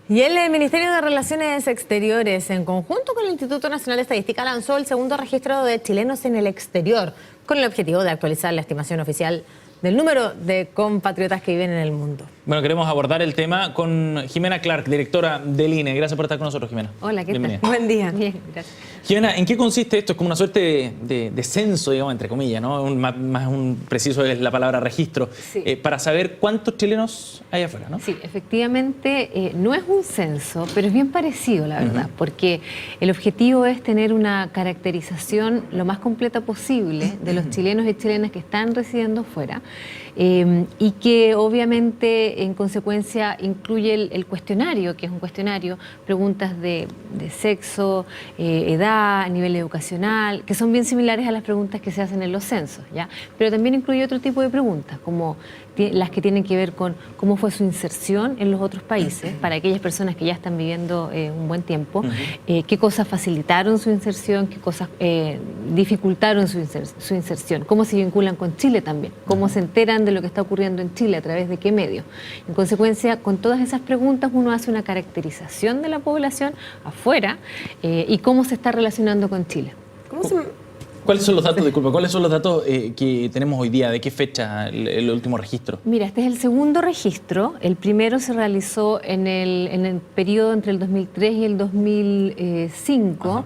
Y el Ministerio de Relaciones Exteriores, en conjunto con el Instituto Nacional de Estadística, lanzó el segundo registro de chilenos en el exterior, con el objetivo de actualizar la estimación oficial del número de compatriotas que viven en el mundo. Bueno, queremos abordar el tema con Jimena Clark, directora del INE. Gracias por estar con nosotros, Jimena. Hola, ¿qué Bienvenida. tal? Buen día. Bien, gracias. Jimena, ¿en qué consiste esto? Es como una suerte de censo, digamos, entre comillas, ¿no? Más un preciso es la palabra registro, Sí. para saber cuántos chilenos hay afuera, ¿no? Sí, efectivamente no es un censo, pero es bien parecido, la verdad, porque el objetivo es tener una caracterización lo más completa posible de los chilenos y chilenas que están residiendo fuera y que obviamente en consecuencia incluye el cuestionario, que es un cuestionario, preguntas de sexo, edad, nivel educacional, que son bien similares a las preguntas que se hacen en los censos, ¿ya? Pero también incluye otro tipo de preguntas, como las que tienen que ver con cómo fue su inserción en los otros países, para aquellas personas que ya están viviendo un buen tiempo, qué cosas facilitaron su inserción, qué cosas dificultaron su inserción, cómo se vinculan con Chile también, cómo se enteran de lo que está ocurriendo en Chile, a través de qué medios. En consecuencia, con todas esas preguntas uno hace una caracterización de la población afuera y cómo se está relacionando con Chile. ¿Cuáles son los datos, disculpa, cuáles son los datos que tenemos hoy día? ¿De qué fecha el último registro? Mira, este es el segundo registro. El primero se realizó en el periodo entre el 2003 y el 2005. Ajá.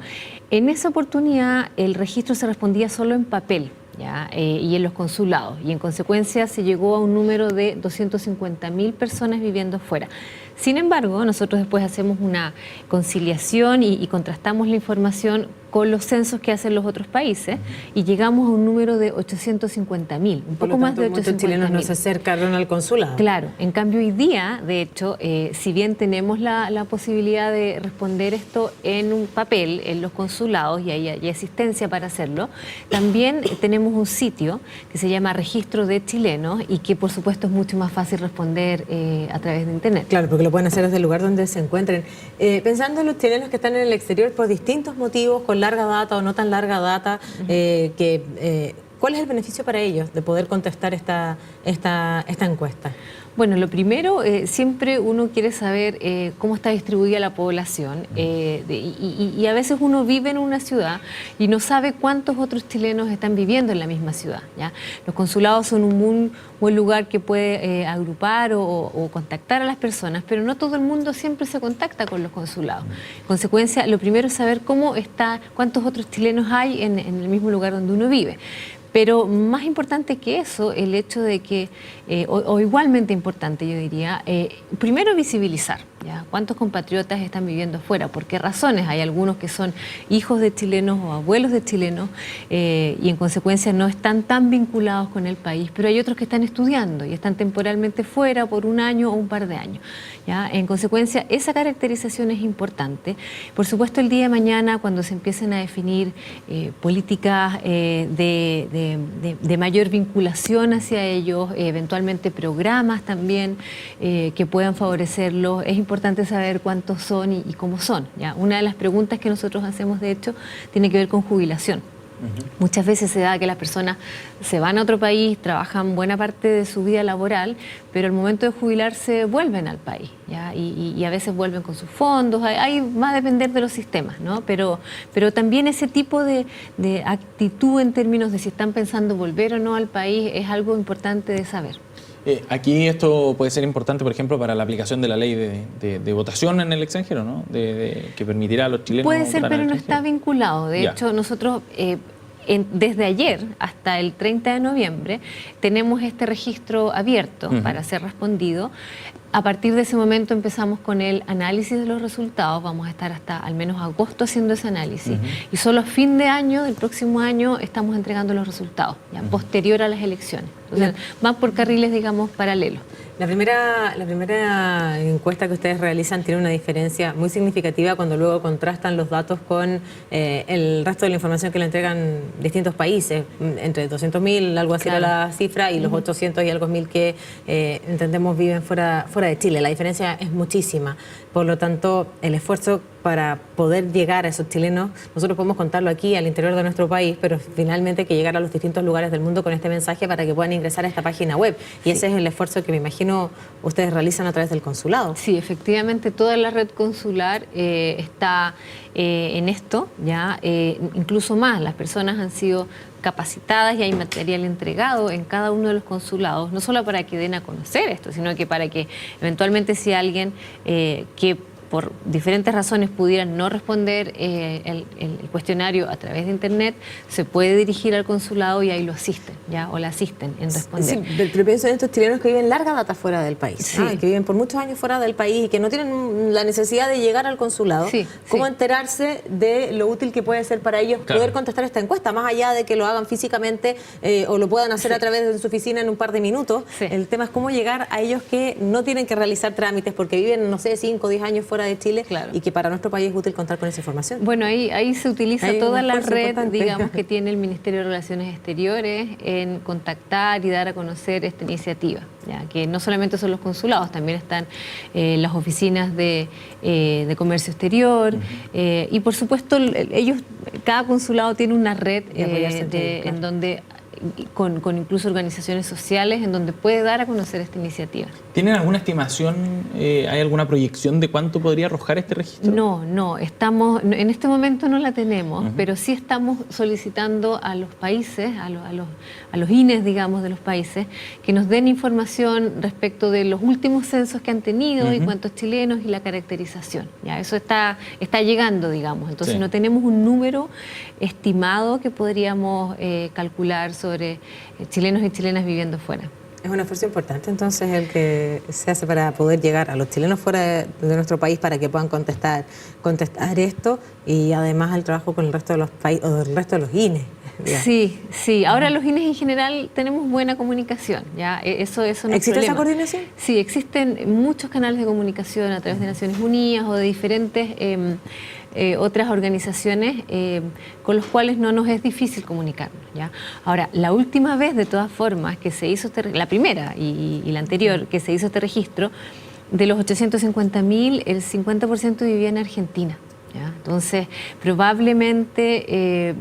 En esa oportunidad el registro se respondía solo en papel, ¿ya? Y en los consulados. Y en consecuencia se llegó a un número de 250.000 personas viviendo fuera. Sin embargo, nosotros después hacemos una conciliación y contrastamos la información con los censos que hacen los otros países y llegamos a un número de 850.000, un poco más de 850.000. Muchos chilenos no se acercaron al consulado. Claro, en cambio hoy día, de hecho, si bien tenemos la posibilidad de responder esto en un papel, en los consulados, y hay asistencia para hacerlo, también tenemos un sitio que se llama Registro de Chilenos y que por supuesto es mucho más fácil responder a través de internet. Claro, porque lo pueden hacer desde el lugar donde se encuentren. Pensando en los chilenos que están en el exterior por distintos motivos, con larga data o no tan larga data, ¿cuál es el beneficio para ellos de poder contestar esta encuesta? Bueno, lo primero, siempre uno quiere saber cómo está distribuida la población y a veces uno vive en una ciudad y no sabe cuántos otros chilenos están viviendo en la misma ciudad, ¿ya? Los consulados son un buen lugar que puede agrupar o contactar a las personas, pero no todo el mundo siempre se contacta con los consulados. En consecuencia, lo primero es saber cuántos otros chilenos hay en el mismo lugar donde uno vive. Pero más importante que eso, el hecho de que, o igualmente importante yo diría, primero visibilizar, ¿ya? Cuántos compatriotas están viviendo fuera, por qué razones. Hay algunos que son hijos de chilenos o abuelos de chilenos y en consecuencia no están tan vinculados con el país, pero hay otros que están estudiando y están temporalmente fuera por un año o un par de años, ¿ya? En consecuencia, esa caracterización es importante. Por supuesto, el día de mañana, cuando se empiecen a definir políticas de mayor vinculación hacia ellos, eventualmente programas también que puedan favorecerlos, es importante saber cuántos son y cómo son, ¿ya? Una de las preguntas que nosotros hacemos, de hecho, tiene que ver con jubilación. Muchas veces se da que las personas se van a otro país, trabajan buena parte de su vida laboral, pero al momento de jubilarse vuelven al país, ¿ya? Y a veces vuelven con sus fondos, ahí va a depender de los sistemas, ¿no? Pero también ese tipo de actitud en términos de si están pensando volver o no al país es algo importante de saber. Aquí esto puede ser importante, por ejemplo, para la aplicación de la ley de votación en el extranjero, ¿no? Que permitirá a los chilenos puede ser, votar pero en el no está extranjero. vinculado. De hecho, nosotros desde ayer hasta el 30 de noviembre tenemos este registro abierto para ser respondido. A partir de ese momento empezamos con el análisis de los resultados. Vamos a estar hasta al menos agosto haciendo ese análisis. Y solo a fin de año, del próximo año, estamos entregando los resultados, ya posterior a las elecciones. Entonces, van por carriles, digamos, paralelos. La primera encuesta que ustedes realizan tiene una diferencia muy significativa cuando luego contrastan los datos con el resto de la información que le entregan distintos países, entre 200.000, algo así era la cifra, y los 800 y algo mil que entendemos viven fuera de Chile. La diferencia es muchísima. Por lo tanto, el esfuerzo para poder llegar a esos chilenos. Nosotros podemos contarlo aquí al interior de nuestro país, pero finalmente hay que llegar a los distintos lugares del mundo con este mensaje para que puedan ingresar a esta página web. Y ese es el esfuerzo que me imagino ustedes realizan a través del consulado. Sí, efectivamente toda la red consular está en esto, ya incluso más, las personas han sido capacitadas y hay material entregado en cada uno de los consulados, no solo para que den a conocer esto, sino que para que eventualmente si alguien que por diferentes razones pudieran no responder el cuestionario a través de internet, se puede dirigir al consulado y ahí lo asisten, ¿ya? O la asisten en responder. Sí, pero pienso en estos chilenos que viven larga data fuera del país, sí. Que viven por muchos años fuera del país y que no tienen la necesidad de llegar al consulado. Sí, ¿Cómo sí. enterarse de lo útil que puede ser para ellos poder contestar esta encuesta, más allá de que lo hagan físicamente o lo puedan hacer a través de su oficina en un par de minutos? Sí. El tema es cómo llegar a ellos que no tienen que realizar trámites porque viven, no sé, 5 o 10 años fuera de Chile, claro. Y que para nuestro país es útil contar con esa información. Bueno, ahí se utiliza Hay toda un la esfuerzo red, importante. digamos, que tiene el Ministerio de Relaciones Exteriores en contactar y dar a conocer esta iniciativa, ya que no solamente son los consulados, también están las oficinas de comercio exterior y por supuesto ellos, cada consulado tiene una red en donde con incluso organizaciones sociales en donde puede dar a conocer esta iniciativa. ¿Tienen alguna estimación, hay alguna proyección de cuánto podría arrojar este registro? No, en este momento no la tenemos, pero sí estamos solicitando a los países, a los INES, digamos, de los países, que nos den información respecto de los últimos censos que han tenido y cuántos chilenos y la caracterización. Ya, eso está llegando, digamos, entonces no tenemos un número estimado que podríamos calcular sobre chilenos y chilenas viviendo fuera. Es un esfuerzo importante entonces el que se hace para poder llegar a los chilenos fuera de nuestro país para que puedan contestar esto y además el trabajo con el resto de los países o del resto de los INES. Ya. Sí. Ahora los INES en general tenemos buena comunicación, ¿ya? Eso no es problema. ¿Existe esa coordinación? Sí, existen muchos canales de comunicación a través de Naciones Unidas o de diferentes otras organizaciones con los cuales no nos es difícil comunicarnos, ¿ya? Ahora, la última vez, de todas formas, que se hizo la primera y la anterior que se hizo este registro, de los 850.000, el 50% vivía en Argentina. ¿Ya? Entonces, probablemente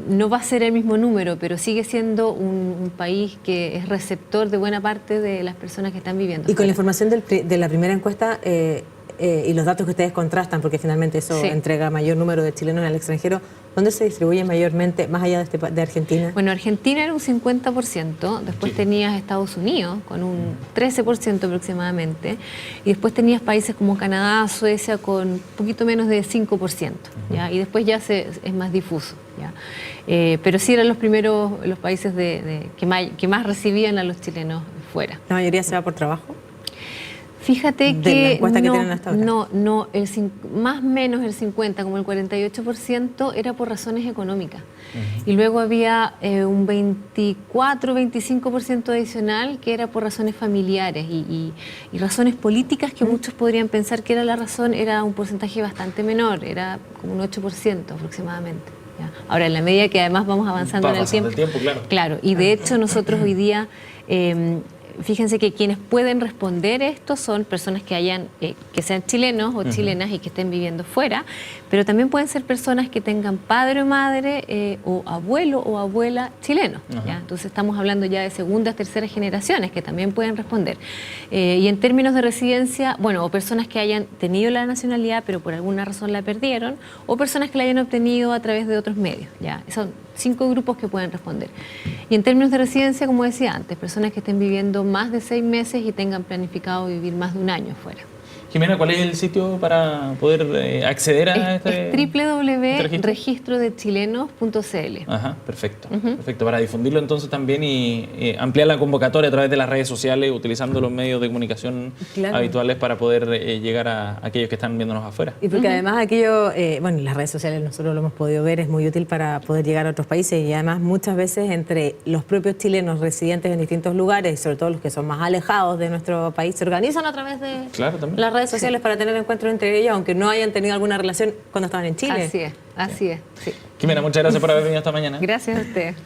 no va a ser el mismo número, pero sigue siendo un país que es receptor de buena parte de las personas que están viviendo. Y con la información de la primera encuesta y los datos que ustedes contrastan, porque finalmente eso entrega mayor número de chilenos en el extranjero, ¿dónde se distribuye mayormente, más allá de Argentina? Bueno, Argentina era un 50%, después tenías Estados Unidos con un 13% aproximadamente, y después tenías países como Canadá, Suecia con un poquito menos de 5%, ¿ya? Y después ya es más difuso, ¿ya? Pero sí eran los primeros, los países que más recibían a los chilenos fuera. ¿La mayoría se va por trabajo? Fíjate de que la encuesta que tienen hasta ahora. No, más o menos el 50, como el 48% era por razones económicas. Y luego había un 24-25% adicional que era por razones familiares y razones políticas que muchos podrían pensar que era la razón, era un porcentaje bastante menor, era como un 8% aproximadamente. ¿Ya? Ahora, en la medida que además vamos avanzando en el tiempo, claro, y de hecho nosotros hoy día fíjense que quienes pueden responder esto son personas que sean chilenos o chilenas y que estén viviendo fuera, pero también pueden ser personas que tengan padre o madre o abuelo o abuela chileno. ¿Ya? Entonces estamos hablando ya de segundas, terceras generaciones que también pueden responder. Y en términos de residencia, bueno, o personas que hayan tenido la nacionalidad pero por alguna razón la perdieron, o personas que la hayan obtenido a través de otros medios. ¿Ya? Son 5 grupos que pueden responder. Y en términos de residencia, como decía antes, personas que estén viviendo más de 6 meses y tengan planificado vivir más de un año fuera. Jimena, ¿cuál es el sitio para poder acceder a este www.registrodechilenos.cl. Ajá, perfecto. Perfecto, para difundirlo entonces también y ampliar la convocatoria a través de las redes sociales, utilizando los medios de comunicación habituales para poder llegar a aquellos que están viéndonos afuera. Y porque además aquello, bueno, las redes sociales nosotros lo hemos podido ver, es muy útil para poder llegar a otros países y además muchas veces entre los propios chilenos residentes en distintos lugares, sobre todo los que son más alejados de nuestro país, se organizan a través de las redes sociales para tener encuentros entre ellos, aunque no hayan tenido alguna relación cuando estaban en Chile. Así es, sí. Jimena, muchas gracias por haber venido esta mañana. Gracias a usted.